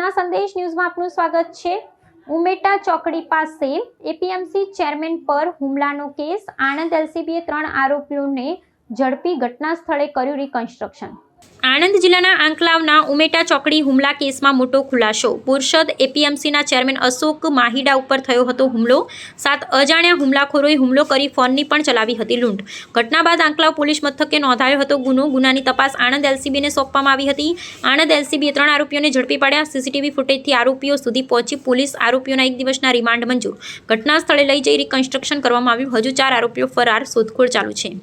પ્રાર્થના સંદેશ ન્યૂઝમાં આપનું સ્વાગત છે। ઉમેટા ચોકડી પાસે એપીએમસી ચેરમેન પર હુમલાનો કેસ। આણંદ એલસીબીએ 3 આરોપીઓને ઝડપી ઘટના સ્થળે કર્યું રિકન્સ્ટ્રક્શન। આણંદ જિલ્લાના આંકલાવના ઉમેટા ચોકડી હુમલા કેસમાં મોટો ખુલાસો। પુરસદ એપીએમસીના ચેરમેન અશોક માહિડા ઉપર થયો હતો હુમલો। 7 અજાણ્યા હુમલાખોરોએ હુમલો કરી ફોનની પણ ચલાવી હતી લૂંટ। ઘટના બાદ આંકલાવ પોલીસ મથકે નોંધાયો હતો ગુનો। ગુનાની તપાસ આણંદ એલસીબીને સોંપવામાં આવી હતી। આણંદ એલસીબીએ 3 આરોપીઓને ઝડપી પાડ્યા। સીસીટીવી ફૂટેજથી આરોપીઓ સુધી પહોંચી પોલીસ આરોપીઓના 1 દિવસના રિમાન્ડ મંજૂર। ઘટના સ્થળે લઈ જઈ રિકન્સ્ટ્રક્શન કરવામાં આવ્યું। હજુ 4 આરોપીઓ ફરાર, શોધખોળ ચાલુ છે।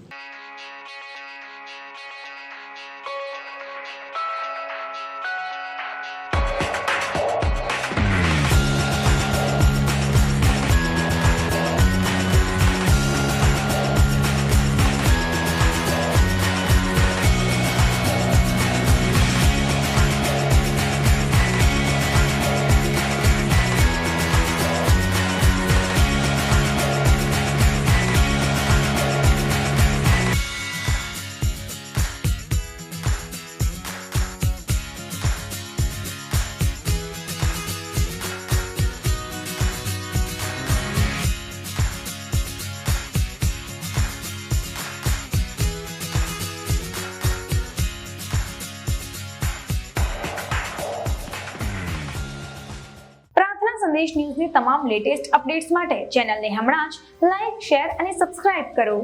સંદેશ ન્યૂઝની તમામ લેટેસ્ટ અપડેટ્સ માટે ચેનલને હમણાં જ લાઇક, શેર અને સબસ્ક્રાઇબ કરો।